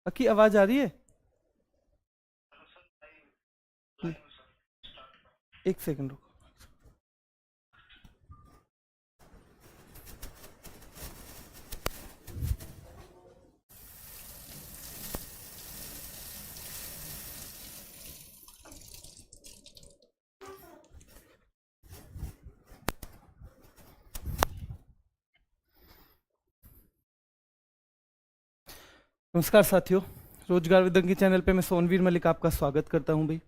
की आवाज आ रही है? एक सेकंड रुको। नमस्कार साथियों, रोजगार विद अंकी चैनल पे मैं सोनवीर मलिक आपका स्वागत करता हूं भाई।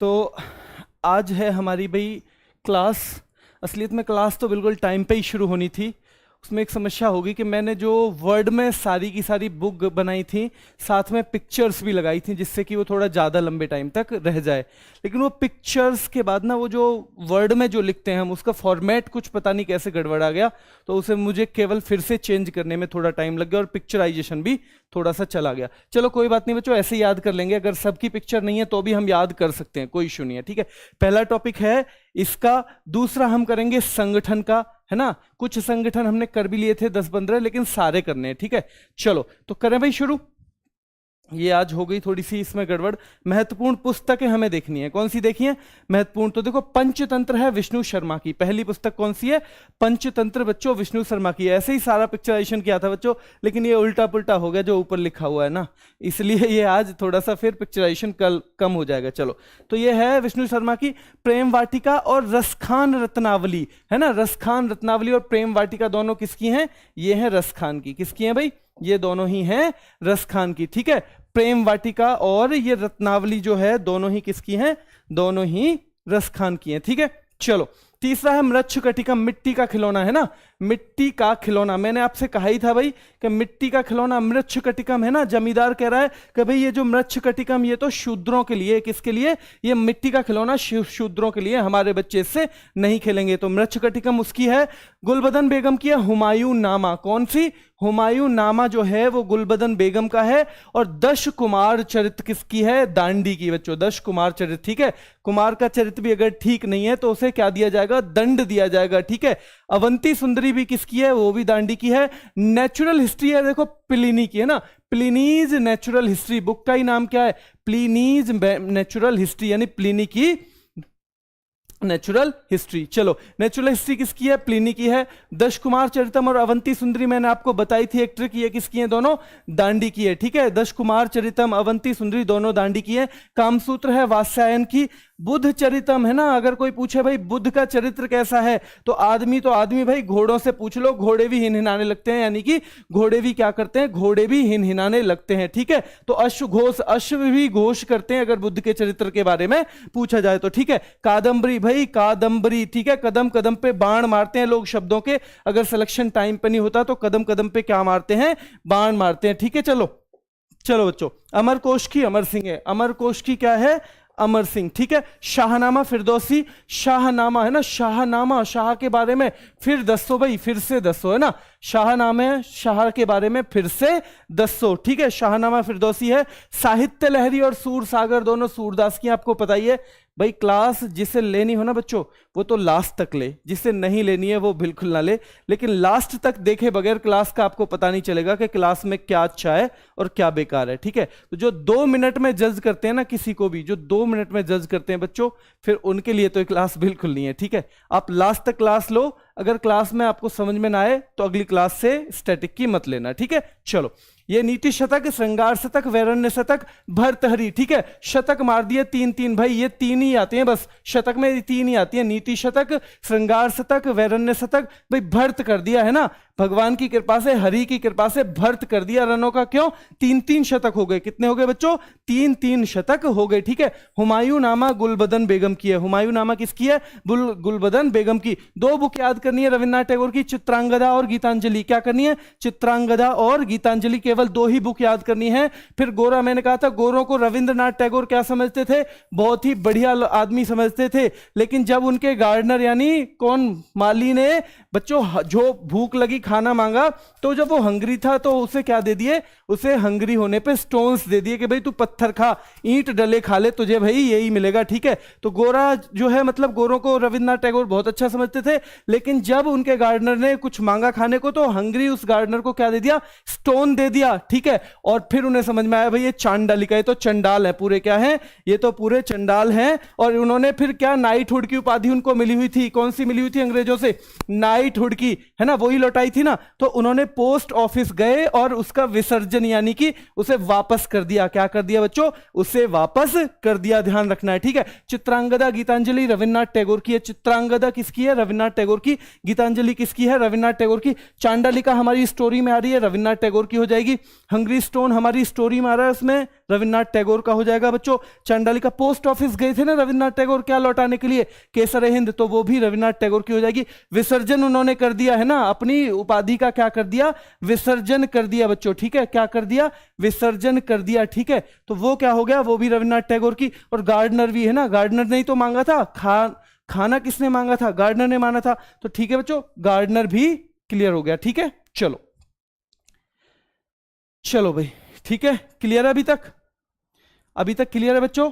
तो आज है हमारी भाई क्लास। असलियत में क्लास तो बिल्कुल टाइम पे ही शुरू होनी थी। उसमें एक समस्या होगी कि मैंने जो वर्ड में सारी की सारी बुक बनाई थी, साथ में पिक्चर्स भी लगाई थी, जिससे कि वो थोड़ा ज़्यादा लंबे टाइम तक रह जाए। लेकिन वो पिक्चर्स के बाद ना, वो जो वर्ड में जो लिखते हैं हम, उसका फॉर्मेट कुछ पता नहीं कैसे गड़बड़ आ गया, तो उसे मुझे केवल फिर से चेंज करने में थोड़ा टाइम लग गया और पिक्चराइजेशन भी थोड़ा सा चला गया। चलो कोई बात नहीं बच्चों, ऐसे याद कर लेंगे। अगर सबकी पिक्चर नहीं है तो भी हम याद कर सकते हैं, कोई इशू नहीं है। ठीक है, पहला टॉपिक है इसका। दूसरा हम करेंगे संगठन का, है ना। कुछ संगठन हमने कर भी लिए थे 10-15, लेकिन सारे करने हैं। ठीक है, चलो तो करें भाई शुरू। ये आज हो गई थोड़ी सी इसमें गड़बड़। महत्वपूर्ण पुस्तकें हमें देखनी है। कौन सी देखी है महत्वपूर्ण? तो देखो, पंचतंत्र है विष्णु शर्मा की। पहली पुस्तक कौन सी है? पंचतंत्र बच्चों, विष्णु शर्मा की। ऐसे ही सारा पिक्चराइजेशन किया था बच्चों, लेकिन ये उल्टा पुल्टा हो गया जो ऊपर लिखा हुआ है ना, इसलिए ये आज थोड़ा सा फिर पिक्चराइजेशन कल कम हो जाएगा। चलो, तो ये है विष्णु शर्मा की प्रेम वाटिका और रसखान रत्नावली, है ना। रसखान रत्नावली और प्रेम वाटिका दोनों किसकी हैं? ये है रसखान की। किसकी हैं भाई? ये दोनों ही हैं रसखान की। ठीक है, प्रेम वाटिका और ये रत्नावली जो है, दोनों ही किसकी हैं? दोनों ही रसखान की हैं। ठीक है, चलो तीसरा है मृच्छकटिकम, मिट्टी का खिलौना, है ना। मिट्टी का खिलौना, मैंने आपसे कहा ही था भाई कि मिट्टी का खिलौना मृच्छकटिकम, है ना। जमींदार कह रहा है कि भाई ये जो मृच्छकटिकम, ये तो शूद्रों के लिए। किसके लिए? ये मिट्टी का खिलौना शूद्रों के लिए, हमारे बच्चे इससे नहीं खेलेंगे। तो मृच्छकटिकम उसकी है। गुलबदन बेगम की है हुमायूं नामा। कौन सी? हुमायूं नामा जो है वो गुलबदन बेगम का है। और दश कुमार चरित्र किसकी है? दांडी की बच्चों, दश कुमार चरित्र। ठीक है, कुमार का चरित्र भी अगर ठीक नहीं है तो उसे क्या दिया जाएगा? दंड दिया जाएगा। ठीक है, अवंती सुंदरी भी किसकी है? वो भी दांडी की है। नेचुरल हिस्ट्री है देखो, प्लिनी की, है ना। प्लिनीज नेचुरल हिस्ट्री, बुक का ही नाम क्या है? प्लिनीज नेचुरल हिस्ट्री, यानी प्लिनी की नेचुरल हिस्ट्री। चलो, नेचुरल हिस्ट्री किसकी है? प्लिनी की है। दश कुमार चरितम और अवंती सुंदरी मैंने आपको बताई थी एक ट्रिक, ये किसकी है? दोनों दांडी की है। ठीक है, दश कुमार चरितम, अवंती सुंदरी दोनों दांडी की है। कामसूत्र है वात्स्यायन की। बुद्ध चरितम, है ना। अगर कोई पूछे भाई बुद्ध का चरित्र कैसा है, तो आदमी भाई घोड़ों से पूछ लो, घोड़े भी हिनहिनाने लगते हैं, यानी कि घोड़े भी क्या करते हैं? घोड़े भी हिनहिनाने लगते हैं। ठीक है, तो अश्व भी घोष करते हैं अगर बुद्ध के चरित्र के बारे में पूछा जाए तो। ठीक है, कादम्बरी भाई, कादम्बरी। ठीक है, कदम कदम पे बाण मारते हैं लोग शब्दों के। अगर सिलेक्शन टाइम पे नहीं होता तो कदम कदम पे क्या मारते हैं? बाण मारते हैं। ठीक है, चलो चलो बच्चों, अमरकोश की अमर सिंह है। अमरकोश की क्या है? अमर सिंह। ठीक है, शाहनामा फिरदौसी। शाहनामा, है ना। शाहनामा, शाह के बारे में फिर दसो भाई, फिर से दसो, है ना। शाहनामे, शाह के बारे में फिर से दसो। ठीक है, शाहनामा फिरदौसी है। साहित्य लहरी और सूर सागर दोनों सूरदास की, आपको पता ही है भाई। क्लास जिसे लेनी हो ना बच्चों, वो तो लास्ट तक ले, जिसे नहीं लेनी है वो बिल्कुल ना ले। लेकिन लास्ट तक देखे बगैर क्लास का आपको पता नहीं चलेगा कि क्लास में क्या अच्छा है और क्या बेकार है। ठीक है, तो जो 2 मिनट में जज करते हैं ना किसी को भी, जो 2 मिनट में जज करते हैं बच्चों, फिर उनके लिए तो क्लास बिल्कुल नहीं है। ठीक है, आप लास्ट तक क्लास लो। अगर क्लास में आपको समझ में ना आए तो अगली क्लास से स्टैटिक की मत लेना। ठीक है, चलो, ये नीति शतक, श्रृंगार शतक, वैरण्य शतक, भर्तहरि। ठीक है, शतक मार दिए 3-3 भाई, ये 3 ही आते हैं बस, शतक में 3 ही आती है। नीति शतक, श्रृंगार शतक, वैरण्य शतक। भाई भर्त कर दिया, है ना। भगवान की कृपा से, हरि की कृपा से भर्त कर दिया रनों का। क्यों? 3-3 शतक हो गए। कितने हो गए बच्चों? 3-3 शतक हो गए। ठीक है, हुमायूं नामा गुलबदन बेगम की है। हुमायूं नामा किसकी है? गुलबदन बेगम की। 2 बुक याद करनी है रविन्द्रनाथ टैगोर की, चित्रांगदा और गीतांजलि। क्या करनी है? चित्रांगदा और गीतांजलि, केवल 2 ही बुक याद करनी है। फिर गोरा, मैंने कहा था गोरों को रविन्द्रनाथ टैगोर क्या समझते थे? बहुत ही बढ़िया आदमी समझते थे। लेकिन जब उनके गार्डनर यानी कौन, माली ने बच्चों जो भूख लगी खाना मांगा, तो जब वो हंग्री था तो उसे क्या दे दिए? उसे हंग्री होने पे स्टोन्स दे दिए कि भाई तू पत्थर खा, ईंट डले खा ले, तुझे भाई यही मिलेगा। ठीक है, तो गोरा जो है, मतलब गोरों को रविन्द्रनाथ टैगोर बहुत अच्छा समझते थे। लेकिन लेकिन जब उनके गार्डनर ने कुछ मांगा खाने को तो हंगरी उस गार्डनर को क्या दे दिया, स्टोन दे दिया, ठीक है। और फिर उन्हें समझ में आया भाई ये चांडालिका, ये तो चंडाल है, पूरे क्या है, ये तो पूरे चंडाल हैं। और उन्होंने फिर क्या, नाइटहुड की उपाधि उनको मिली हुई थी, कौन सी मिली हुई थी अंग्रेजों से, नाइटहुड की, है ना, वही लौटाई थी ना। तो उन्होंने पोस्ट ऑफिस गए और उसका विसर्जन यानी कि उसे वापस कर दिया। क्या कर दिया बच्चों, उसे वापस कर दिया, ध्यान रखना है, ठीक है। चित्रांगदा गीतांजलि रविन्द्रनाथ टैगोर की है, चित्रांगदा किसकी है, रविन्द्रनाथ टैगोर की, गीतांजलि किसकी है, रविन्द्रनाथ टैगोर की। चांडालिका हमारी स्टोरी में आ रही है, रविन्द्रनाथ टैगोर की हो जाएगी। हंगरी स्टोन हमारी स्टोरी में आ रहा है, उसमें रविन्द्रनाथ टैगोर का हो जाएगा बच्चों। चांडालिका पोस्ट ऑफिस गए थे ना रविन्द्रनाथ टैगोर क्या लौटाने के लिए, केसर हिंद, तो वो भी रविन्द्रनाथ टैगोर की हो जाएगी। विसर्जन उन्होंने कर दिया है ना, अपनी उपाधि का क्या कर दिया, विसर्जन कर दिया बच्चों, ठीक है, क्या कर दिया, विसर्जन कर दिया, ठीक है। तो वो क्या हो गया, वो भी रविन्द्रनाथ टैगोर की। और गार्डनर भी है ना, गार्डनर ने ही तो मांगा था, खाना किसने मांगा था, गार्डनर ने मांगा था, तो ठीक है बच्चों, गार्डनर भी क्लियर हो गया, ठीक है। चलो चलो भाई, ठीक है, क्लियर है अभी तक क्लियर है बच्चों,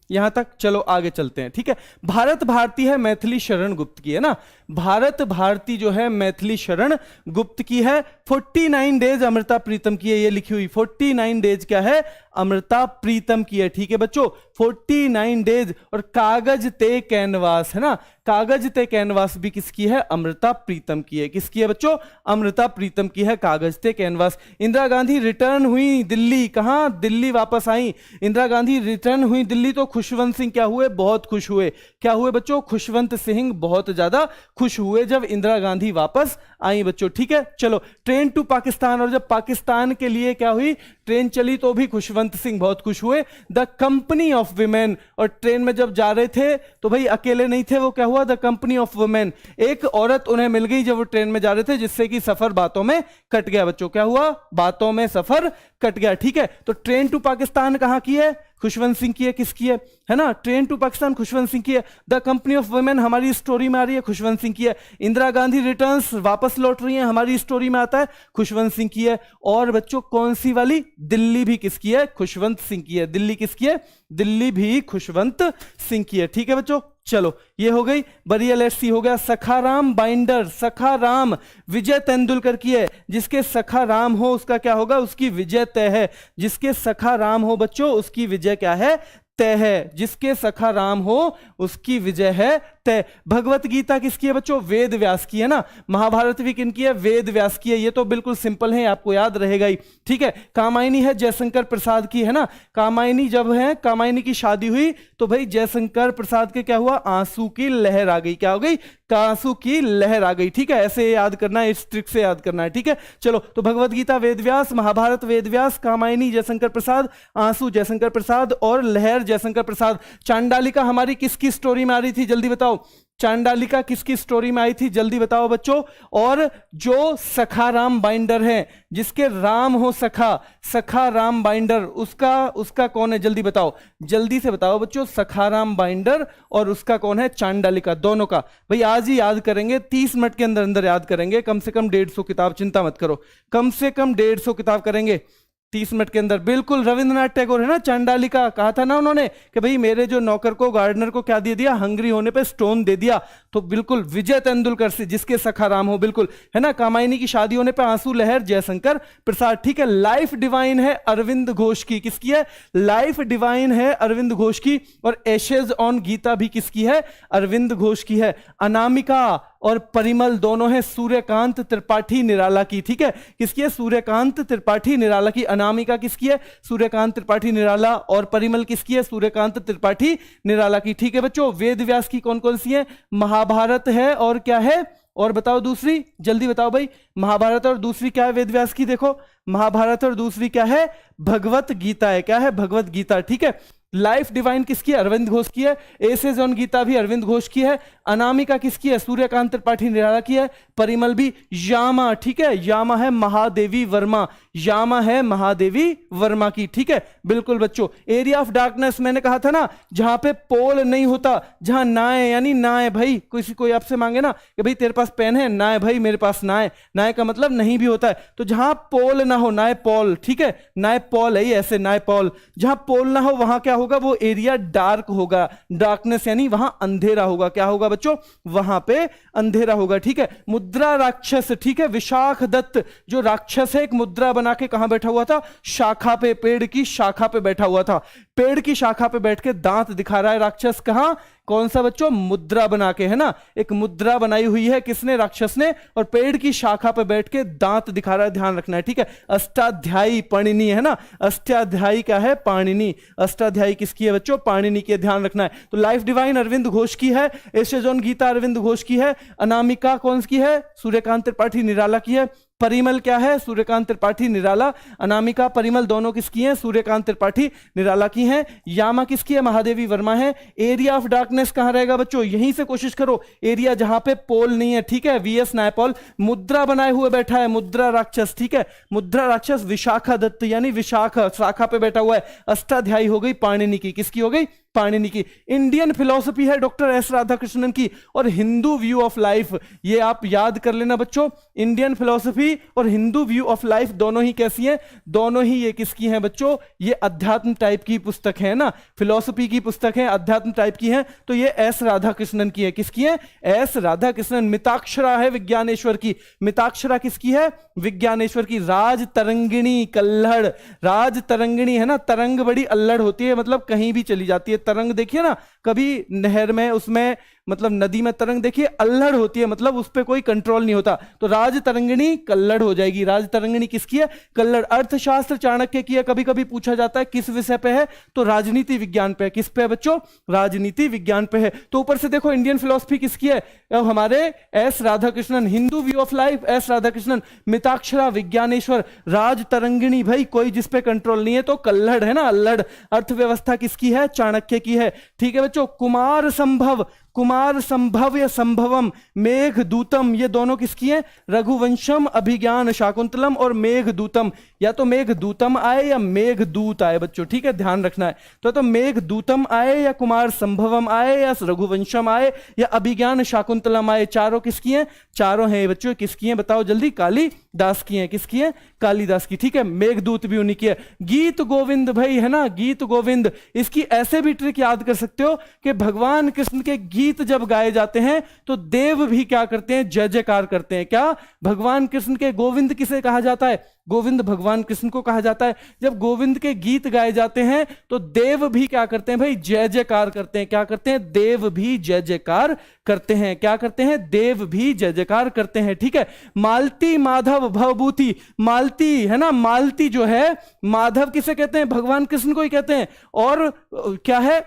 यहां तक। चलो आगे चलते हैं, ठीक है। भारत भारती है मैथिली शरण गुप्त की, है ना, भारत भारती जो है मैथिली शरण गुप्त की है। 49 डेज अमृता प्रीतम की है, ये लिखी हुई 49 डेज क्या है, अमृता प्रीतम की है, ठीक है बच्चों, 49 डेज। और कागज ते कैनवास, है ना, कागज ते कैनवास भी किसकी है, अमृता प्रीतम की है। किसकी है बच्चों, अमृता प्रीतम की है कागज ते कैनवास। इंदिरा गांधी रिटर्न हुई दिल्ली, कहां, दिल्ली वापस आई। इंदिरा गांधी रिटर्न हुई दिल्ली तो खुशवंत सिंह क्या हुए, बहुत खुश हुए। क्या हुए बच्चों, खुशवंत सिंह बहुत ज्यादा खुश हुए जब इंदिरा गांधी वापस आई बच्चों, ठीक है। चलो, ट्रेन टू पाकिस्तान, और जब पाकिस्तान के लिए क्या हुई, ट्रेन चली तो भी खुशवंत सिंह बहुत खुश हुए। द कंपनी ऑफ विमेन, और ट्रेन में जब जा रहे थे तो भाई अकेले नहीं थे, वो क्या हुआ, द कंपनी ऑफ वुमेन, एक औरत उन्हें मिल गई जब वो ट्रेन में जा रहे थे, जिससे कि सफर बातों में कट गया बच्चों। क्या हुआ, बातों में सफर कट गया, ठीक है। तो ट्रेन टू पाकिस्तान कहां की है, खुशवंत सिंह की है, किसकी है ना, ट्रेन टू पाकिस्तान खुशवंत सिंह की है। द कंपनी ऑफ वुमेन हमारी स्टोरी में आ रही है, खुशवंत सिंह की है। इंदिरा गांधी रिटर्न्स, वापस लौट रही है, हमारी स्टोरी में आता है, खुशवंत सिंह की है। और बच्चों कौन सी वाली, दिल्ली भी किसकी है, खुशवंत सिंह की है। दिल्ली किसकी है, दिल्ली भी खुशवंत सिंह की है, ठीक है बच्चों। चलो ये हो गई, बरियल एट सी हो गया। सखाराम बाइंडर, सखाराम विजय तेंदुलकर की है, जिसके सखा राम हो उसका क्या होगा, उसकी विजय तय है। जिसके सखा राम हो बच्चों उसकी विजय क्या है, तय है। जिसके सखा राम हो उसकी विजय है तय। भगवत गीता किसकी है बच्चों, वेद व्यास की है ना। महाभारत भी किनकी है, वेद व्यास की है। ये तो बिल्कुल सिंपल है, आपको याद रहेगा ही, ठीक है। कामायनी है जयशंकर प्रसाद की, है ना। कामायनी जब है, कामायनी की शादी हुई तो भाई जयशंकर प्रसाद के क्या हुआ, आंसू की लहर आ गई। क्या हो गई, आंसू की लहर आ गई, ठीक है। ऐसे याद करना है, इस ट्रिक से याद करना है, ठीक है। चलो, तो भगवत गीता वेद व्यास, महाभारत वेद व्यास, कामायनी जयशंकर प्रसाद, आंसू जयशंकर प्रसाद और लहर जयशंकर प्रसाद। चांडालिका हमारी किसकी स्टोरी में आ रही थी, जल्दी बताओ। चांडालिका किसकी स्टोरी में आई थी, जल्दी बताओ बच्चों। और जो सखाराम बाइंडर है, जिसके राम हो सखा, सखाराम बाइंडर, उसका कौन है, जल्दी बताओ, जल्दी से बताओ बच्चों। सखाराम बाइंडर और उसका कौन है, चांडालिका, दोनों का। भाई आज ही याद करेंगे, 30 मिनट के अंदर अंदर याद करेंगे, कम से कम 150 किताब, चिंता मत करो, कम से कम 150 किताब करेंगे 30 मिनट के अंदर। बिल्कुल, रविंद्रनाथ टैगोर है ना, चांडालिका कहा था ना उन्होंने कि भाई मेरे जो नौकर को, गार्डनर को क्या दे दिया, हंगरी होने पे स्टोन दे दिया। तो बिल्कुल विजय तेंदुलकर से, जिसके सखा राम हो, बिल्कुल है ना। कामायनी की शादी होने पे आंसू लहर जयशंकर प्रसाद, ठीक है। लाइफ डिवाइन है अरविंद घोष की, किसकी है, लाइफ डिवाइन है अरविंद घोष की। और एशेज ऑन गीता भी किसकी है, अरविंद घोष की है। अनामिका और परिमल दोनों है सूर्यकांत त्रिपाठी निराला की, ठीक है। किसकी है, सूर्यकांत त्रिपाठी निराला की। अनामिका किसकी है, सूर्यकांत त्रिपाठी निराला। और परिमल किसकी है, सूर्यकांत त्रिपाठी निराला की, ठीक है बच्चों। वेद व्यास की कौन कौन सी है, महाभारत है और क्या है, और बताओ दूसरी, जल्दी बताओ भाई। महाभारत और दूसरी क्या है वेद व्यास की, देखो महाभारत और दूसरी क्या है, भगवत गीता है। क्या है, भगवत गीता, ठीक है। लाइफ डिवाइन किसकी है, अरविंद घोष की है। एसेज ऑन गीता भी अरविंद घोष की है। अनामिका किसकी है, सूर्यकांत त्रिपाठी निराला की है। परिमल भी, यामा, ठीक है, यामा है महादेवी वर्मा। यामा है महादेवी वर्मा की, ठीक है बिल्कुल बच्चों। एरिया ऑफ डार्कनेस मैंने कहा था ना, जहां पे पोल नहीं होता, जहां ना है यानी ना है भाई, कोई आपसे मांगे ना कि भाई तेरे पास पेन है, ना है भाई मेरे पास ना है, ना है का मतलब नहीं भी होता है, तो जहां पोल ना हो, ना है पॉल, ठीक है ना है पॉल है ऐसे, ना है पॉल, जहां पोल ना हो वहां क्या होगा, वो एरिया डार्क होगा, डार्कनेस यानी वहां अंधेरा होगा, क्या होगा बच्चों, वहां पे अंधेरा होगा, ठीक है। मुद्रा राक्षस, ठीक है, विशाख दत्त जो राक्षस है, एक मुद्रा बना के कहां बैठा हुआ था, शाखा पे, पेड़ की शाखा पे बैठा हुआ था, पेड़ की शाखा पे बैठ के दांत दिखा रहा है राक्षस, कहां, कौन सा बच्चों, मुद्रा बना के, है ना, एक मुद्रा बनाई हुई है किसने, राक्षस ने, और पेड़ की शाखा पे बैठ के दांत दिखा रहा है, ध्यान रखना है, ठीक है। अष्टाध्यायी पाणिनि है ना, अष्टाध्यायी क्या है, पाणिनि, अष्टाध्यायी किसकी है बच्चों, पाणिनि की, ध्यान रखना है। तो लाइफ डिवाइन अरविंद घोष की है, एशेजोन गीता अरविंद घोष की है, अनामिका कौन की है, सूर्यकांत त्रिपाठी निराला की है, परिमल क्या है, सूर्यकांत त्रिपाठी निराला, अनामिका परिमल दोनों किसकी हैं, सूर्यकांत त्रिपाठी निराला की हैं, यामा किसकी है, महादेवी वर्मा है। एरिया ऑफ डार्कनेस कहां रहेगा बच्चों, यहीं से कोशिश करो, एरिया जहां पे पोल नहीं है, ठीक है, वीएस नायपॉल, मुद्रा बनाए हुए बैठा है, मुद्रा राक्षस, ठीक है, मुद्रा राक्षस विशाखा दत्त यानी विशाख शाखा पे बैठा हुआ है, अष्टाध्यायी हो गई पाणिनि की, किसकी हो गई, पाणिनि की। इंडियन फिलॉसफी है डॉक्टर एस राधाकृष्णन की, और हिंदू व्यू ऑफ लाइफ, ये आप याद कर लेना बच्चों, इंडियन फिलॉसफी और हिंदू व्यू ऑफ लाइफ दोनों ही कैसी हैं, दोनों ही ये किसकी हैं बच्चों, ये अध्यात्म टाइप की पुस्तक है ना, फिलॉसफी की पुस्तक है, अध्यात्म टाइप की है, तो ये एस राधाकृष्णन की है, किसकी है, एस राधाकृष्णन। मिताक्षरा है विज्ञानेश्वर की, मिताक्षरा किसकी है, विज्ञानेश्वर की। राज तरंगिणी कल्हड़, राज तरंगिणी है ना, तरंग बड़ी अल्लड़ होती है, मतलब कहीं भी चली जाती है, तरंग देखिए ना कभी नहर में, उसमें मतलब नदी में तरंग देखिए अल्लड़ होती है, मतलब उस पर कोई कंट्रोल नहीं होता, तो राज तरंगिणी कल्लड़ हो जाएगी। राज तरंगिणी किसकी है, कल्लड़। अर्थशास्त्र चाणक्य की है, कभी कभी पूछा जाता है किस विषय पे है, तो राजनीति विज्ञान पे है, किस पे है बच्चों, राजनीति विज्ञान पे है। तो ऊपर से देखो इंडियन फिलॉसफी किसकी है, हमारे S Radhakrishnan. Hindu view of life S Radhakrishnan, Mitakshara Vijnaneshwara, Raj Tarangini भाई कोई जिस पे कंट्रोल नहीं है, तो कल्लड़ है ना, अल्लड़। अर्थव्यवस्था किसकी है, चाणक्य की है, ठीक है बच्चों। कुमार संभव, कुमार संभव या संभवम, मेघदूतम, ये दोनों किसकी हैं, रघुवंशम, अभिज्ञान शाकुंतलम और मेघदूतम, या तो मेघदूतम आए या मेघदूत आए बच्चों, ठीक है ध्यान रखना है। तो मेघदूतम आए या कुमार संभवम आए या रघुवंशम आए या अभिज्ञान शाकुंतलम आए, चारों किसकी हैं, चारों हैं बच्चों, किसकी हैं बताओ जल्दी, कालिदास की हैं, किसकी हैं, कालिदास की, ठीक है। मेघदूत भी उन्हीं की है। गीत गोविंद भाई है ना, गीत गोविंद, इसकी ऐसे भी ट्रिक याद कर सकते हो कि भगवान कृष्ण के गीत जब गाए जाते हैं तो देव भी क्या करते हैं, जय जयकार करते हैं। क्या, भगवान कृष्ण के, गोविंद किसे कहा जाता है, गोविंद भगवान कृष्ण को कहा जाता है। जब गोविंद के गीत गाए जाते हैं तो देव भी क्या करते हैं भाई, जय जयकार करते हैं। क्या करते हैं, देव भी जय जयकार करते हैं। क्या करते हैं, देव भी जय जयकार करते हैं, ठीक है। मालती माधव भवभूति, मालती है ना, मालती जो है, माधव किसे कहते हैं, भगवान कृष्ण को ही कहते हैं। और क्या है,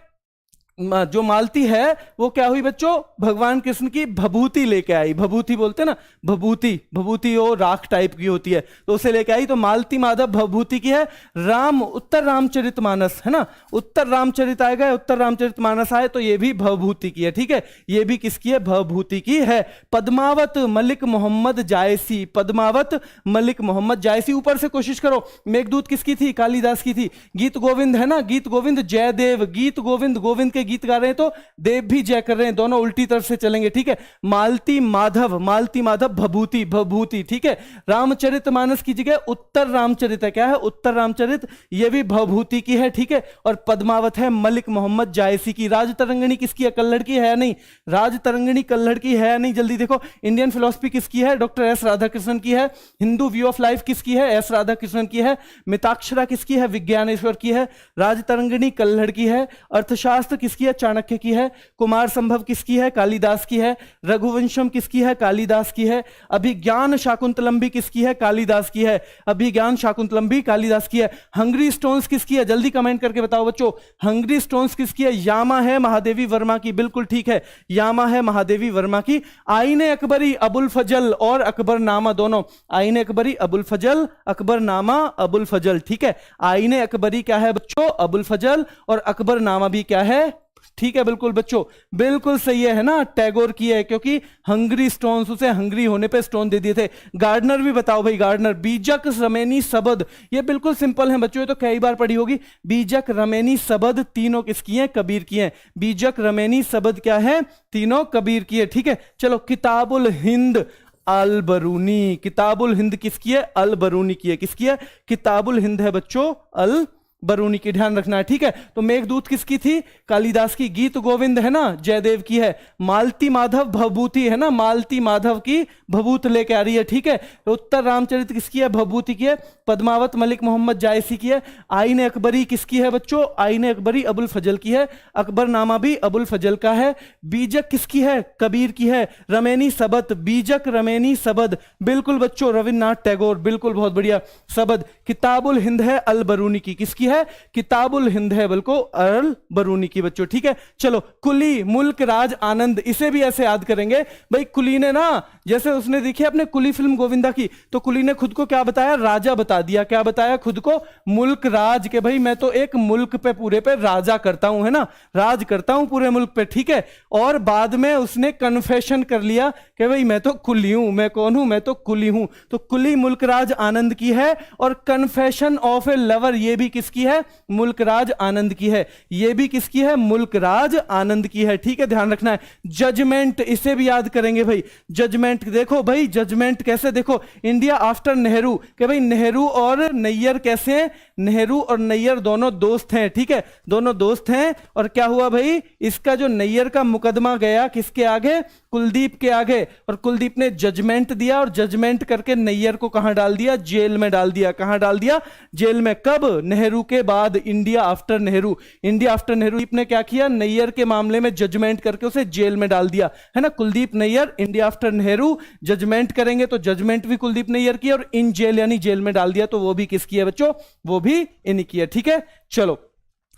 जो मालती है वो क्या हुई बच्चों, भगवान कृष्ण की भभूति लेके आई, भभूति बोलते हैं ना, भभूति, भभूति वो राख टाइप की होती है, तो उसे लेके आई, तो मालती माधव भभूति की है। राम, उत्तर रामचरितमानस है ना, उत्तर रामचरित आएगा, उत्तर रामचरितमानस आए तो ये भी भवभूति की है, ठीक है, ये भी किसकी है, भवभूति की है। पद्मावत मलिक मोहम्मद जायसी, पद्मावत मलिक मोहम्मद जायसी। ऊपर से कोशिश करो, मेघदूत किसकी थी, कालिदास की थी। गीत गोविंद है ना, गीत गोविंद जयदेव, गीत गोविंद, गोविंद के गीत गा रहे हैं तो देव भी जय कर रहे हैं, दोनों उल्टी तरफ से चलेंगे, ठीक है। मालती माधव, मालती माधव भभूति, भभूति, ठीक है। रामचरितमानस की जगह उत्तर रामचरित है, क्या है, उत्तर रामचरित, ये भी भभूति की है, ठीक है। और पद्मावत है मलिक मोहम्मद जायसी की। राजतरंगिणी किसकी है, कल्लड़ की है नहीं, राजतरंगिणी कल्लड़ की है नहीं, जल्दी देखो। इंडियन फिलॉसफी किसकी है, डॉक्टर एस राधाकृष्णन की है। हिंदू व्यू ऑफ लाइफ किसकी है, एस राधाकृष्णन की है। मिताक्षरा किसकी है, विज्ञानेश्वर की है। राजतरंगिणी कल्लड़ की है। अर्थशास्त्र किसकी है, चाणक्य की है। कुमार संभव किसकी है, कालिदास की है। रघुवंशम किसकी है, कालिदास की है। अभिज्ञान शाकुंतलम भी किसकी है, कालिदास की है। अभिज्ञान शाकुंतलम भी कालिदास की है। हंगरी स्टोन्स किसकी है, जल्दी कमेंट करके बताओ बच्चों, हंगरी स्टोन्स किसकी है। यामा है महादेवी वर्मा की, बिल्कुल ठीक है, यामा है महादेवी वर्मा की। आईने अकबरी अबुल फजल और अकबरनामा दोनों, आईने अकबरी अबुल फजल, अकबरनामा अबुल फजल, ठीक है। आईने अकबरी क्या है बच्चों, अबुल फजल, और अकबरनामा भी क्या है, ठीक है बिल्कुल बच्चों, बिल्कुल सही है ना, टैगोर की है, क्योंकि हंगरी स्टोन्स, उसे हंगरी होने पे स्टोन दे दिए थे। गार्डनर भी बताओ भाई, गार्डनर, बीजक रमेनी सबद, ये बिल्कुल सिंपल है बच्चों, ये तो कई बार पढ़ी होगी। बीजक रमेनी सबद तीनों किसकी हैं? कबीर की हैं। बीजक रमेनी सबद क्या है? तीनों कबीर की है। ठीक है चलो, किताबुल हिंद अल बरूनी, किताबुल हिंद किसकी है? अल बरूनी की है। किसकी है? किताबुल हिंद है बच्चों अल बरूनी की, ध्यान रखना है। ठीक है, तो मेघदूत किसकी थी? कालिदास की। गीत गोविंद है ना, जयदेव की है। मालती माधव भभूति है ना, मालती माधव की भभूत लेके आ रही है। ठीक है, तो उत्तर रामचरित किसकी है? भभूति की है। पद्मावत मलिक मोहम्मद जायसी की है। आईन अकबरी किसकी है बच्चों? आईन अकबरी अबुल फजल की है। अकबरनामा भी अबुल फजल का है। बीजक किसकी है? कबीर की है। रमेनी सबद, बीजक रमेनी सबद, बिल्कुल बच्चों रविन्द्रनाथ टैगोर, बिल्कुल बहुत बढ़िया। सबद, किताबुल हिंद है अल बरूनी की। किसकी है? किताबुल हिंद है बिल्कुल अल बरूनी की बच्चों। ठीक है चलो, कुली मुल्क राज आनंद, इसे भी ऐसे याद करेंगे भाई। कुली ने ना, जैसे उसने देखी अपने कुली फिल्म गोविंदा की, तो कुली ने खुद को क्या बताया? राजा बता दिया। क्या बताया खुद को? मुल्क राज, के भाई मैं तो एक मुल्क पे पूरे पे राजा करता हूं, है ना, राज करता हूं पूरे मुल्क पे। ठीक है, और बाद में उसने कन्फेशन कर लिया कि भाई मैं तो कुली हूं। मैं कौन हूं? मैं तो कुली हूं। तो कुली मुल्क राज आनंद की है, और कन्फेशन ऑफ ए लवर, ये भी किसकी है? मुल्कराज आनंद की है। ये भी किसकी है? मुल्कराज आनंद की है। ठीक है, ध्यान रखना है। जजमेंट, इसे भी याद करेंगे भाई। जजमेंट देखो भाई, जजमेंट कैसे? देखो, इंडिया आफ्टर नेहरू, कि भाई नेहरू और नैयर कैसे हैं? नेहरू और नैयर दोनों दोस्त हैं। ठीक है, दोनों दोस्त हैं। और क्या हुआ भाई? इसका जो नैयर का मुकदमा गया किसके आगे? कुलदीप के आगे, और कुलदीप ने जजमेंट दिया, और जजमेंट करके नैयर को कहां डाल दिया? जेल में डाल दिया। कहां डाल दिया? जेल में। कब? नेहरू के बाद, India after Nehru. India after Nehru ने क्या किया? नैयर के मामले में जजमेंट करके उसे जेल में डाल दिया, है ना। Kuldip Nayar, India after Nehru, judgement करेंगे तो जजमेंट भी कुलदीप नैयर की, और इन जेल यानी जेल में डाल दिया, तो वो भी किसकी है बच्चों? वो भी इन्हीं की है। ठीक है चलो,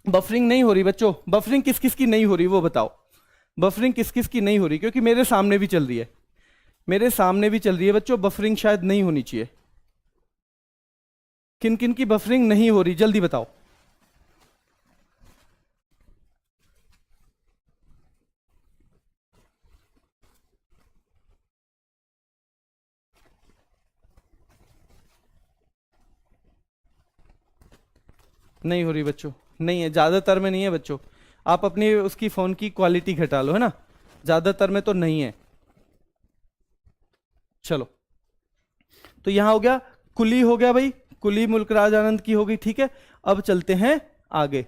बफरिंग नहीं हो रही बच्चों, बफरिंग किस किस की नहीं हो रही वो बताओ। बफरिंग किस किस की नहीं हो रही? क्योंकि मेरे सामने भी चल रही है, मेरे सामने भी चल रही है बच्चों, बफरिंग शायद नहीं होनी चाहिए। किन किन की बफरिंग नहीं हो रही जल्दी बताओ। नहीं हो रही बच्चों, नहीं है, ज्यादातर में नहीं है बच्चों। आप अपनी उसकी फोन की क्वालिटी घटा लो, है ना, ज्यादातर में तो नहीं है। चलो, तो यहां हो गया, कुली हो गया भाई, कुली मुल्कराज आनंद की हो गई। ठीक है, अब चलते हैं आगे,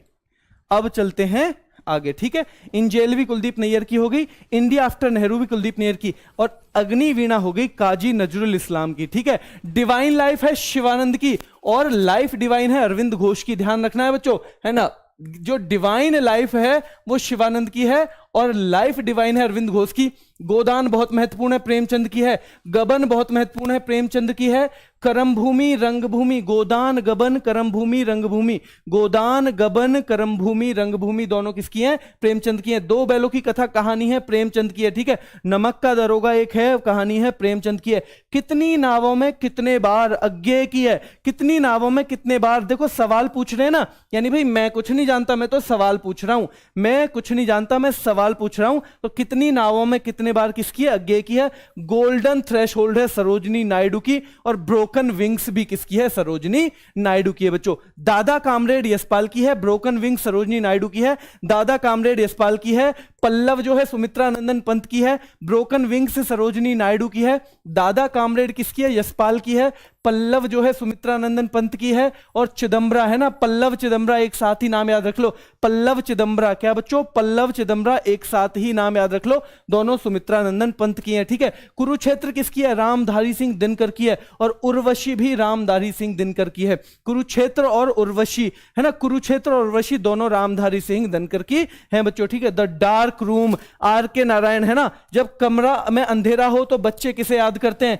अब चलते हैं आगे। ठीक है, इन जेल भी कुलदीप नैयर की हो गई, इंडिया आफ्टर नेहरू भी कुलदीप नैयर की, और अग्निवीणा हो गई काजी नजरुल इस्लाम की। ठीक है, डिवाइन लाइफ है शिवानंद की, और लाइफ डिवाइन है अरविंद घोष की। ध्यान रखना है बच्चों, है ना, जो डिवाइन लाइफ है वो शिवानंद की है, और लाइफ डिवाइन है अरविंद घोष की। गोदान बहुत महत्वपूर्ण है, प्रेमचंद की है। गबन बहुत महत्वपूर्ण है, प्रेमचंद की है। करमभूमि रंगभूमि, गोदान गबन करमभूमि रंगभूमि, गोदान गबन करमभूमि रंगभूमि दोनों किसकी हैं? प्रेमचंद की हैं। दो बैलों की कथा कहानी है, प्रेमचंद की है। ठीक है, नमक का दरोगा एक है, कहानी है प्रेमचंद की है। कितनी नावों में कितने बार, अज्ञेय की है। कितनी नावों में कितने बार, देखो सवाल पूछ रहे हैं ना, यानी भाई मैं कुछ नहीं जानता, मैं तो सवाल पूछ रहा हूं, मैं कुछ नहीं जानता, मैं सवाल पूछ रहा हूं। तो कितनी नावों में कितने बार किसकी है? अज्ञेय की है। गोल्डन थ्रेशोल्ड है सरोजनी नायडू की, और ब्रोकन विंग्स भी किसकी है? सरोजनी नायडू की है बच्चों। दादा कामरेड यशपाल की है, ब्रोकन विंग्स सरोजनी नायडू की है। दादा कामरेड यशपाल की है। पल्लव जो है सुमित्रा नंदन पंत की है, ब्रोकन विंग्स सरोजनी नायडू की है। दादा कामरेड किसकी है? यशपाल की है। पल्लव जो है सुमित्रा नंदन पंत की है। और चिदम्बरा है ना, पल्लव चिदम्बरा एक साथ ही नाम याद रख लो, पल्लव चिदम्बरा, क्या बच्चों? पल्लव चिदम्बरा एक साथ ही नाम याद रख लो, दोनों सुमित्रा नंदन पंत की है। ठीक है, कुरुक्षेत्र किसकी है? रामधारी सिंह दिनकर की है। और उर्वशी भी रामधारी सिंह दिनकर की है। कुरुक्षेत्र और उर्वशी, है ना, कुरुक्षेत्र और उर्वशी दोनों रामधारी सिंह दिनकर की है बच्चों। ठीक है, द डार्क रूम, आर के नारायण, है ना, जब कमरा में अंधेरा हो तो बच्चे किसे याद करते हैं?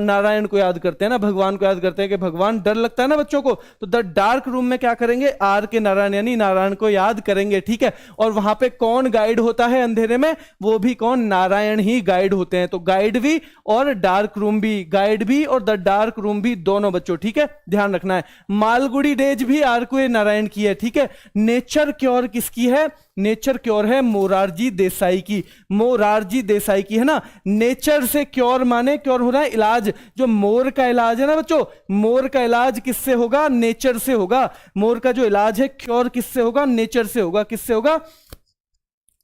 नारायण को याद करते हैं ना, भगवान को याद करते हैं कि भगवान, डर लगता है ना बच्चों को, तो द डार्क रूम में क्या करेंगे? आर के नारायण यानी नारायण को याद करेंगे। ठीक है, और वहां पे कौन गाइड होता है अंधेरे में? वो भी कौन? नारायण नारायण ही गाइड होते हैं। तो गाइड भी और डार्क रूम भी, गाइड भी और द डार्क रूम भी दोनों बच्चों, ठीक है, ध्यान रखना है। मालगुड़ी डेज भी आर.के. नारायण की है, ठीक है। नेचर क्योर किसकी है? नेचर क्योर है मोरारजी देसाई की, मोरारजी देसाई की, है ना। नेचर से क्योर माने क्योर हो रहा है इलाज, जो मोर का इलाज है ना बच्चों, मोर का इलाज किससे होगा? नेचर से होगा। मोर का जो इलाज है क्योर किससे होगा? नेचर से होगा। किससे होगा?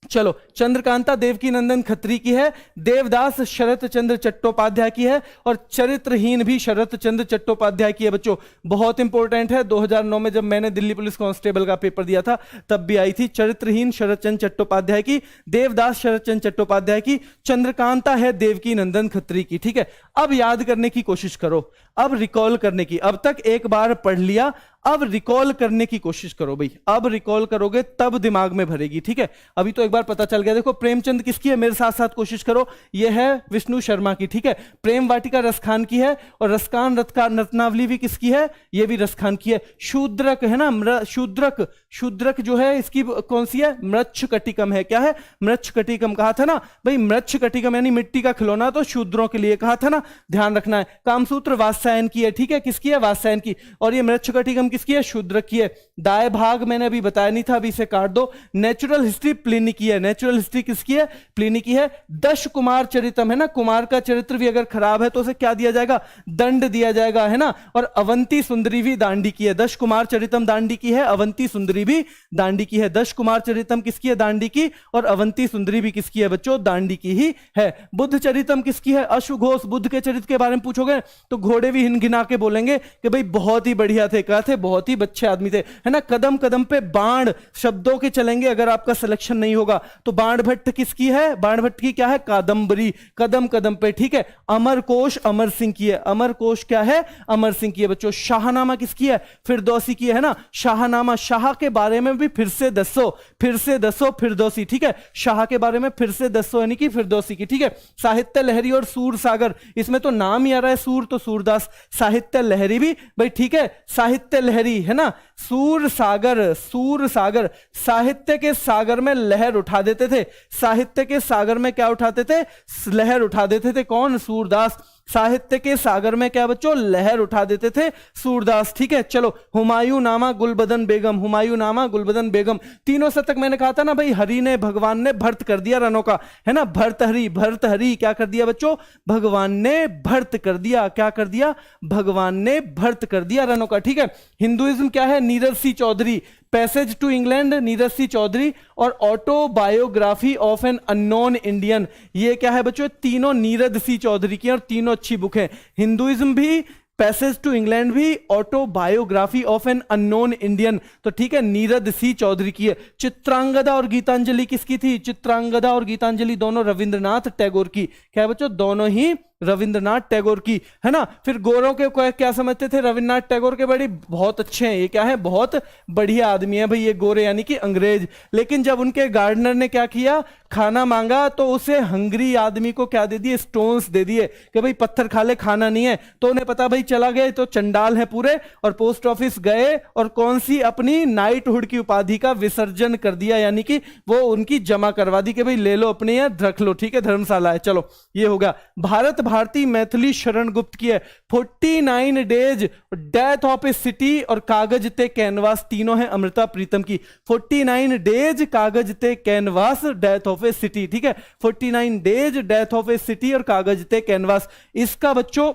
चलो, चंद्रकांता देवकी नंदन खत्री की है, देवदास शरत चंद्र चट्टोपाध्याय की है, और चरित्रहीन भी शरत चंद्र चट्टोपाध्याय की है बच्चों। बहुत इंपॉर्टेंट है, 2009 में जब मैंने दिल्ली पुलिस कांस्टेबल का पेपर दिया था तब भी आई थी। चरित्रहीन शरत चंद्र चट्टोपाध्याय की, देवदास शरत चंद्र चट्टोपाध्याय की, चंद्रकांता है देवकी नंदन खत्री की, ठीक है। अब याद करने की कोशिश करो, अब रिकॉल करने की। अब तक एक बार पढ़ लिया, अब रिकॉल करने की कोशिश करो भाई। अब रिकॉल करोगे तब दिमाग में भरेगी, ठीक है। अभी तो एक बार पता चल गया। देखो, प्रेमचंद किसकी है? मेरे साथ साथ कोशिश करो। यह है विष्णु शर्मा की, ठीक है। प्रेम वाटिका रसखान की है, और रसखान रत्नावली भी किसकी है? यह भी रसखान की है। शूद्रक है ना, शूद्रक, शूद्रक जो है इसकी कौन सी है? मृच्छकटिकम है। क्या है? मृच्छकटिकम कहा था ना भाई, मृच्छकटिकम यानी मिट्टी का खिलौना, तो शूद्रों के लिए कहा था ना, ध्यान रखना है। कामसूत्र वात्स्यायन की है, ठीक है। किसकी है? वात्स्यायन की। और ये मृच्छकटिकम किसकी है? शूद्रक की है। दाएं भाग मैंने अभी बताया नहीं था, अभी इसे काट दो। नेचुरल हिस्ट्री प्लिनी की है, नेचुरल हिस्ट्री किसकी है? प्लिनी की है। दश कुमार चरितम है ना, कुमार का चरित्र भी अगर खराब है तो उसे क्या दिया जाएगा? दंड दिया जाएगा, है ना। और अवंती सुंदरी भी दांडी की है। दश कुमार चरितम दांडी की है, अवंती सुंदरी भी दांडी की है। दश कुमार चरितम किसकी है? दांडी की। और अवंती सुंदरी भी किसकी है बच्चों? दांडी की ही है। बुद्ध चरितम किसकी है? अश्वघोष। बुद्ध के चरित्र के बारे में पूछोगे तो घोड़े भी हिनगिना के बोलेंगे कि भाई बहुत ही बढ़िया थे, क्या थे? बहुत ही अच्छे आदमी थे, है ना। कदम कदम पे बाण शब्दों के चलेंगे, अगर आपका सिलेक्शन नहीं होगा तो। बाण भट्ट किसकी है? बाण भट्ट की क्या है? कादंबरी, कदम कदम पे, ठीक है। अमरकोश अमर सिंह की है, अमरकोश क्या है? अमर सिंह की है बच्चों। शाहनामा किसकी है? फिरदौसी की है ना। शाहनामा, शाह के बारे में भी फिर से दसो, फिर से दसो फिरदौसी, ठीक है। शाह के बारे में फिर से दसो यानी कि फिरदौसी की, ठीक है। साहित्य लहरी और सूर सागर, इसमें तो नाम ही आ रहा है सूर, तो सूरदास। साहित्य लहरी भी भाई, ठीक है। साहित्य लहरी है ना। सूर सागर, सूर सागर, साहित्य के सागर में लहर उठा देते थे। साहित्य के सागर में क्या उठाते थे? लहर उठा देते थे। कौन? सूरदास। साहित्य के सागर में क्या बच्चों? लहर उठा देते थे सूरदास, ठीक है। चलो, हुमायूं नामा गुलबदन बेगम, हुमायूं नामा गुलबदन बेगम। तीनों शतक मैंने कहा था ना भाई, हरि ने, भगवान ने भर्त कर दिया रनों का, है ना। भर्तहरि, भर्तहरि क्या कर दिया बच्चों? भगवान ने भर्त कर दिया। क्या कर दिया? भगवान ने भर्त कर दिया रनों का, ठीक है। हिंदुइज्म क्या है? Neeraj C Chaudhuri. Passage to England Neeraj C Chaudhuri, और autobiography of an unknown Indian, ये क्या है बच्चों? तीनों नीरज सी चौधरी की, और तीनों अच्छी बुक है। हिंदुइज्म भी, पैसेज टू इंग्लैंड भी, autobiography of an unknown Indian, तो ठीक है, नीरद सी चौधरी की है। चित्रांगदा और गीतांजलि किसकी थी? चित्रांगदा और गीतांजलि दोनों रविंद्रनाथ टैगोर की। क्या है बच्चों? दोनों ही रविंद्रनाथ टैगोर की, है ना। फिर गोरों के क्या समझते थे? रविंद्रनाथ टैगोर के बड़ी बहुत अच्छे हैं, ये क्या है? बहुत बढ़िया आदमी है भाई ये गोरे, यानी कि अंग्रेज। लेकिन जब उनके गार्डनर ने क्या किया? खाना मांगा तो उसे हंगरी आदमी को क्या दे दिए? स्टोन्स दे दिए कि भाई पत्थर खा ले, खाना नहीं है। तो उन्हें पता भाई चला गए तो चंडाल है पूरे, और पोस्ट ऑफिस गए और कौन सी अपनी नाइटहुड की उपाधि का विसर्जन कर दिया, यानी कि वो उनकी जमा करवा दी कि भाई ले लो अपने यहाँ रख लो, ठीक है, धर्मशाला है। चलो, ये होगा। भारत भारती मैथिली शरण गुप्त की है। 49 days, death of A city और कागज ते कैनवास, तीनों है अमृता प्रीतम की। 49 डेज, कागज ते canvas, death of A city, ठीक है। 49 days, death of A city और कागज ते कैनवास। इसका बच्चों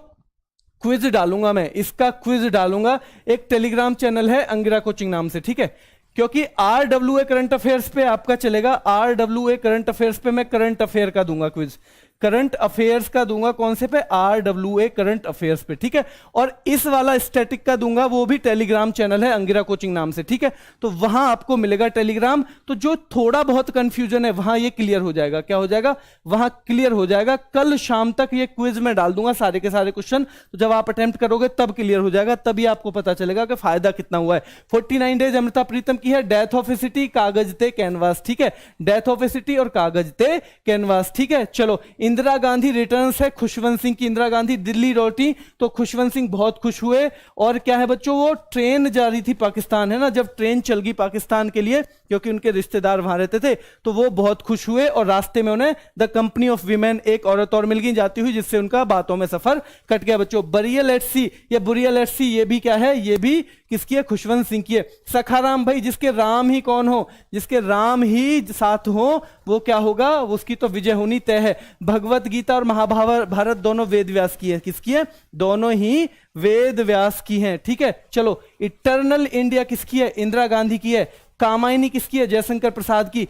क्विज डालूंगा मैं, इसका क्विज डालूंगा। एक टेलीग्राम चैनल है अंगिरा कोचिंग नाम से, ठीक है। क्योंकि RWA करंट अफेयर्स पे आपका चलेगा, RWA करंट अफेयर्स पे मैं करंट अफेयर का दूंगा क्विज, करंट अफेयर्स का दूंगा। कौन से पे? RWA करंट अफेयर्स पे, ठीक है। और इस वाला स्टैटिक का दूंगा, वो भी टेलीग्राम चैनल है अंगिरा कोचिंग नाम से, ठीक है। तो वहां आपको मिलेगा टेलीग्राम, तो जो थोड़ा बहुत कंफ्यूजन है वहां ये क्लियर हो जाएगा। क्या हो जाएगा? वहां क्लियर हो जाएगा। कल शाम तक ये क्विज में डाल दूंगा सारे के सारे क्वेश्चन, तो जब आप अटेम्प्ट करोगे तब क्लियर हो जाएगा, तभी आपको पता चलेगा कि फायदा कितना हुआ है। 49 डेज अमृता प्रीतम की है। डेथ ऑफ ए सिटी, कागज ते कैनवास, ठीक है। डेथ ऑफ ए सिटी और कागज ते कैनवास, ठीक है। चलो, इंदिरा गांधी रिटर्न्स है खुशवंत सिंह की, इंदिरा गांधी दिल्ली लौटी तो खुशवंत सिंह बहुत खुश हुए। और क्या है बच्चों, वो ट्रेन जा रही थी पाकिस्तान, है ना, जब ट्रेन चल गई पाकिस्तान के लिए क्योंकि उनके रिश्तेदार वहां रहते थे, तो वो बहुत खुश हुए और रास्ते में उन्हें द कंपनी ऑफ वीमेन, एक औरत और मिल गई जाती हुई, जिससे उनका बातों में सफर कट गया बच्चों। बरिया लेट्स सी, ये बुरिया लेट्स सी, ये भी क्या है, ये भी किसकी है, खुशवंत सिंह की है। सखाराम भाई, जिसके राम ही कौन हो, जिसके राम ही साथ हो वो क्या होगा, उसकी तो विजय होनी तय है। भगवत गीता और महाभारत दोनों वेद व्यास की है, किसकी है, दोनों ही वेद व्यास की हैं, ठीक है। चलो, इटर्नल इंडिया किसकी है, इंदिरा गांधी की है। कामायनी किसकी है, जयशंकर प्रसाद की।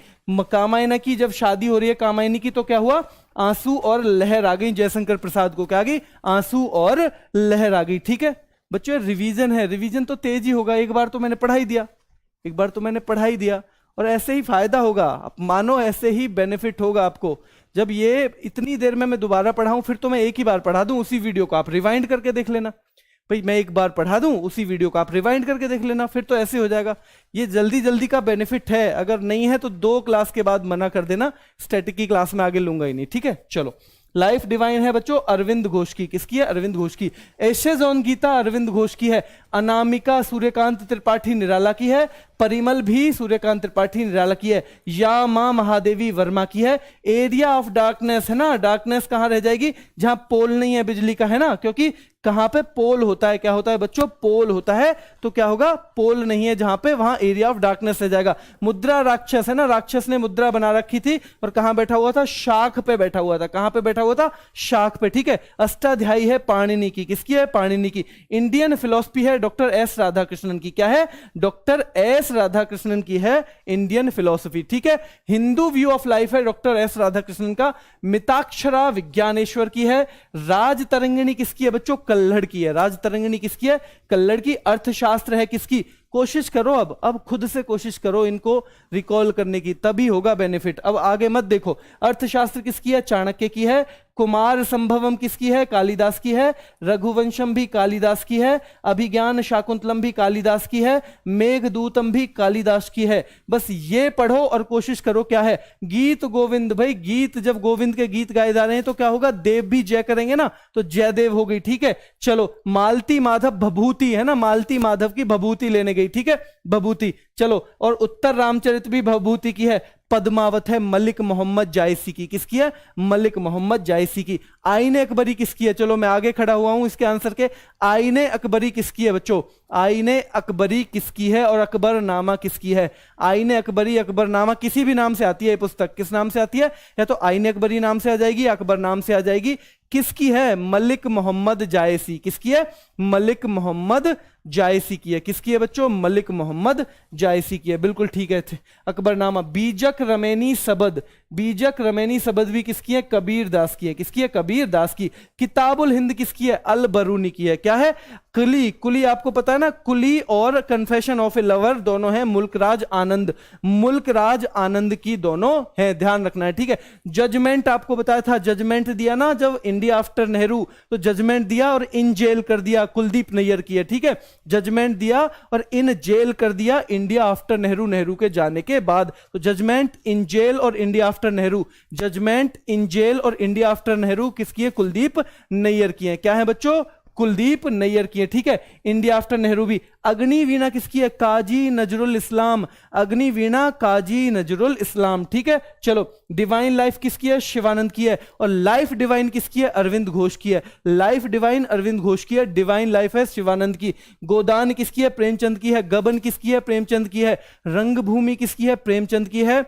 कामायना की जब शादी हो रही है कामायनी की, तो क्या हुआ, आंसू और लहर आ गई, जयशंकर प्रसाद को क्या आ गई, आंसू और लहर आ गई, ठीक है। बच्चों रिवीजन है, रिवीजन तो तेज ही होगा, एक बार तो मैंने पढ़ा ही दिया, एक बार तो मैंने पढ़ा ही दिया, और ऐसे ही फायदा होगा, आप मानो ऐसे ही बेनिफिट होगा आपको। जब ये इतनी देर में मैं दोबारा पढ़ाऊं, फिर तो मैं एक ही बार पढ़ा दूं उसी वीडियो को, आप रिवाइंड करके देख लेना। भाई मैं एक बार पढ़ा दूं उसी वीडियो को आप रिवाइंड करके देख लेना, फिर तो ऐसे हो जाएगा। ये जल्दी जल्दी का बेनिफिट है, अगर नहीं है तो 2 क्लास के बाद मना कर देना, स्टैटिक की क्लास में आगे लूंगा ही नहीं, ठीक है। चलो, लाइफ डिवाइन है बच्चों अरविंद घोष की, किसकी है, अरविंद घोष की। एशेज ऑन गीता अरविंद घोष की है। अनामिका सूर्यकांत त्रिपाठी निराला की है। परिमल भी सूर्यकांत त्रिपाठी निराला की है। या मां महादेवी वर्मा की है। एरिया ऑफ डार्कनेस है ना, डार्कनेस कहां रह जाएगी, जहां पोल नहीं है बिजली का, है ना, क्योंकि कहां पे पोल होता है, क्या होता है बच्चों, पोल होता है, तो क्या होगा, पोल नहीं है जहां पे, वहां एरिया ऑफ डार्कनेस रह जाएगा। मुद्रा राक्षस है ना, राक्षस ने मुद्रा बना रखी थी और कहां बैठा हुआ था, शाख पे बैठा हुआ था, कहां पे बैठा हुआ था, शाख पे, ठीक है। अष्टाध्यायी है पाणिनि की, किसकी है, पाणिनि की। इंडियन फिलोसफी है डॉक्टर एस राधाकृष्णन की, क्या है, डॉक्टर एस राधाकृष्णन की है इंडियन फिलोसफी, ठीक है। हिंदू व्यू ऑफ लाइफ है डॉक्टर एस राधाकृष्णन का। मिताक्षरा विज्ञानेश्वर की है। राज तरंगिणी किसकी है बच्चों, कल्हड़ की है। राज तरंगिणी किसकी है, कल्हड़ की। अर्थशास्त्र है किसकी, कोशिश करो, अब खुद से कोशिश करो इनको रिकॉल करने की, तभी होगा बेनिफिट। अब आगे मत देखो। अर्थशास्त्र किसकी है, चाणक्य की है। कुमार संभवम किसकी है, कालिदास की है। रघुवंशम भी कालिदास की है। अभिज्ञान शाकुंतलम भी कालिदास की है। मेघदूतम भी कालिदास की है। बस ये पढ़ो और कोशिश करो क्या है, गीत गोविंद। भाई गीत, जब गोविंद के गीत गाए जा रहे हैं तो क्या होगा, देव भी जय करेंगे ना, तो जयदेव हो गई, ठीक है। चलो, मालती माधव भभूति है ना, मालती माधव की भभूति लेने गई, ठीक है, भभूति। चलो, और उत्तर रामचरित भी भभूति की है। पद्मावत है मलिक मोहम्मद जायसी की, किसकी है, मलिक मोहम्मद जायसी की। आईने अकबरी किसकी है, चलो मैं आगे खड़ा हुआ हूं इसके आंसर के। आईने अकबरी किसकी है बच्चों, आईने अकबरी किसकी है, और अकबरनामा किसकी है। आईने अकबरी, अकबरनामा किसी भी नाम से आती है, पुस्तक किस नाम से आती है, या तो आईने अकबरी नाम से आ जाएगी या अकबर नाम से आ जाएगी। किसकी है, मलिक मोहम्मद जायसी, किसकी है, मलिक मोहम्मद जायसी की है। किसकी है बच्चों, मलिक मोहम्मद जायसी की है, बिल्कुल ठीक है। अकबरनामा। बीजक रमैनी सबद, बीजक रमैनी सबद भी किसकी है, कबीर दास की है, किसकी है, कबीर दास की। किताबुल हिंद किसकी है, अल बरूनी की है। क्या है, कुली, कुली आपको पता है ना, कुली और कन्फेशन ऑफ ए लवर दोनों है मुल्कराज आनंद, मुल्कराज आनंद की दोनों है, ध्यान रखना है, ठीक है। जजमेंट आपको बताया था, जजमेंट दिया ना जब इंडिया आफ्टर नेहरू, तो जजमेंट दिया और इन जेल कर दिया, कुलदीप नैयर की है, ठीक है। जजमेंट दिया और इन जेल कर दिया इंडिया आफ्टर नेहरू, नेहरू के जाने के बाद। तो जजमेंट, इन जेल और India after Nehru, judgement, in jail और इंडिया आफ्टर नेहरू किसकी है, कुलदीप नैयर की है। क्या है बच्चों, कुलदीप नैयर की है, ठीक है। इंडिया आफ्टर नेहरू भी। अग्निवीणा किसकी है, काजी नजरुल इस्लाम, अग्निवीणा काजी नजरुल इस्लाम, ठीक है। चलो, डिवाइन लाइफ किसकी है, शिवानंद की है। और लाइफ डिवाइन किसकी है, अरविंद घोष की है। लाइफ डिवाइन अरविंद घोष की है, डिवाइन लाइफ है शिवानंद की। गोदान किसकी है, प्रेमचंद की है। गबन किसकी है, प्रेमचंद की है। रंगभूमि किसकी है, प्रेमचंद की है।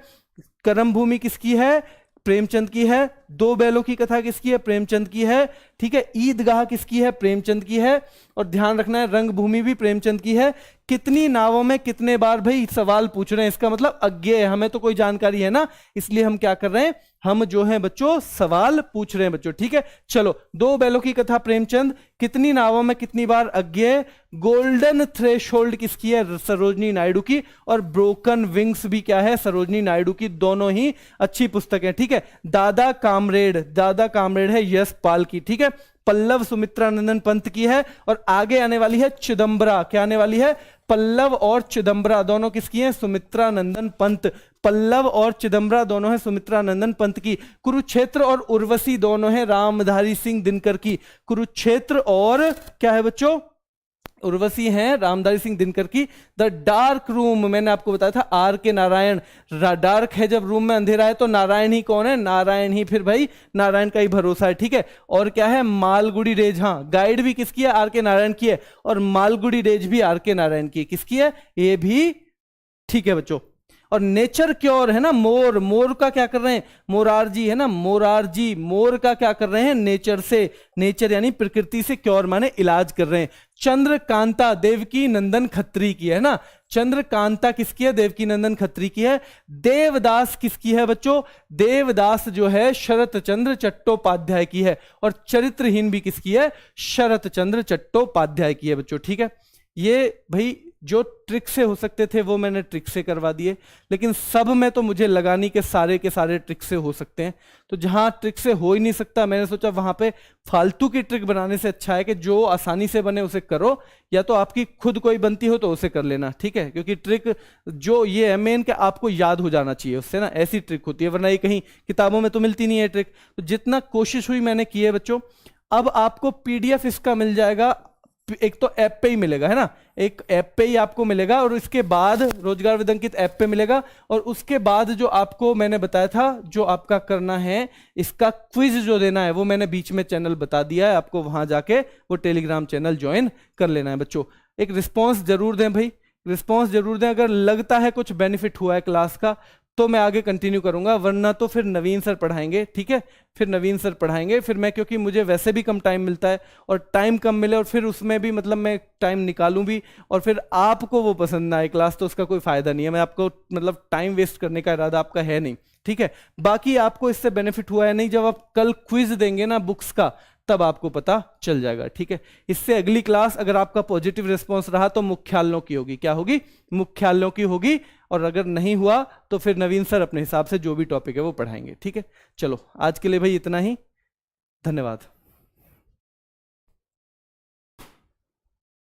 करम भूमि किसकी है, प्रेमचंद की है। दो बैलों की कथा किसकी है, प्रेमचंद की है, ठीक है। ईदगाह किसकी है, प्रेमचंद की है। और ध्यान रखना है रंगभूमि भी प्रेमचंद की है। कितनी नावों में कितने बार, भाई सवाल पूछ रहे हैं, इसका मतलब अज्ञेय, हमें तो कोई जानकारी है ना, इसलिए हम क्या कर रहे हैं, हम जो है बच्चों सवाल पूछ रहे हैं बच्चों, ठीक है। चलो, दो बैलों की कथा प्रेमचंद, कितनी नावों में कितनी बार अज्ञेय। गोल्डन थ्रेशोल्ड किसकी है, सरोजनी नायडू की। और ब्रोकन विंग्स भी क्या है, सरोजनी नायडू की, दोनों ही अच्छी पुस्तक है, ठीक है। दादा कामरेड, दादा कामरेड है यश पाल की, ठीक है। पल्लव सुमित्रानंदन पंत की है, और आगे आने वाली है चिदम्बरा। क्या आने वाली है? पल्लव और चिदम्बरा दोनों किसकी हैं? सुमित्रानंदन पंत। पल्लव और चिदम्बरा दोनों है सुमित्रानंदन पंत की। कुरुक्षेत्र और उर्वशी दोनों है रामधारी सिंह दिनकर की। कुरुक्षेत्र और क्या है बच्चों? उर्वशी हैं रामधारी सिंह दिनकर की। द डार्क रूम, मैंने आपको बताया था आर के नारायण। डार्क है जब रूम में अंधेरा है तो नारायण ही कौन है? नारायण ही, फिर भाई नारायण का ही भरोसा है, ठीक है। और क्या है? मालगुडी रेंज। हाँ, गाइड भी किसकी है? आर के नारायण की है, और मालगुडी रेंज भी आर के नारायण की है। किसकी है? ये भी ठीक है बच्चों। और नेचर क्योर है ना, मोर। मोर का क्या कर रहे हैं? मोरारजी है ना, मोरारजी। मोर का क्या कर रहे हैं? नेचर से, नेचर यानी प्रकृति से, क्योर माने इलाज कर रहे हैं। चंद्रकांता देवकी नंदन खत्री की है ना। चंद्रकांता किसकी है? देवकी नंदन खत्री की है। देवदास किसकी है बच्चों? देवदास जो है शरत चंद्र चट्टोपाध्याय की है। और चरित्रहीन भी किसकी है? शरत चंद्र चट्टोपाध्याय की है बच्चों, ठीक है। ये भाई जो ट्रिक से हो सकते थे वो मैंने ट्रिक से करवा दिए, लेकिन सब में तो मुझे लगा नहीं कि सारे के सारे ट्रिक से हो सकते हैं। तो जहां ट्रिक से हो ही नहीं सकता, मैंने सोचा वहां पे फालतू की ट्रिक बनाने से अच्छा है कि जो आसानी से बने उसे करो, या तो आपकी खुद कोई बनती हो तो उसे कर लेना, ठीक है। क्योंकि ट्रिक जो ये है मेन कि आपको याद हो जाना चाहिए उससे ना, ऐसी ट्रिक होती है, वरना ये कहीं किताबों में तो मिलती नहीं है ट्रिक। तो जितना कोशिश हुई मैंने की है बच्चों। अब आपको पीडीएफ इसका मिल जाएगा, एक तो ऐप पे ही मिलेगा है ना, एक ऐप पे ही आपको मिलेगा, और इसके बाद रोजगार विद अंकित ऐप पे मिलेगा। और उसके बाद जो आपको मैंने बताया था, जो आपका करना है, इसका क्विज जो देना है, वो मैंने बीच में चैनल बता दिया है आपको, वहां जाके वो टेलीग्राम चैनल ज्वाइन कर लेना है बच्चों। एक रिस्पॉन्स जरूर दें भाई, रिस्पॉन्स जरूर दें। अगर लगता है कुछ बेनिफिट हुआ है क्लास का तो मैं आगे कंटिन्यू करूंगा, वरना तो फिर नवीन सर पढ़ाएंगे, ठीक है। फिर नवीन सर पढ़ाएंगे, फिर मैं, क्योंकि मुझे वैसे भी कम टाइम मिलता है, और टाइम कम मिले और फिर उसमें भी मतलब मैं टाइम निकालूं भी, और फिर आपको वो पसंद ना आए क्लास, तो उसका कोई फायदा नहीं है। मैं आपको मतलब टाइम वेस्ट करने का इरादा आपका है नहीं, ठीक है। बाकी आपको इससे बेनिफिट हुआ है नहीं, जब आप कल क्विज देंगे ना बुक्स का, तब आपको पता चल जाएगा, ठीक है। इससे अगली क्लास अगर आपका पॉजिटिव रिस्पॉन्स रहा तो मुख्यालयों की होगी। क्या होगी? मुख्यालयों की होगी। और अगर नहीं हुआ तो फिर नवीन सर अपने हिसाब से जो भी टॉपिक है वो पढ़ाएंगे, ठीक है। चलो आज के लिए भाई इतना ही, धन्यवाद।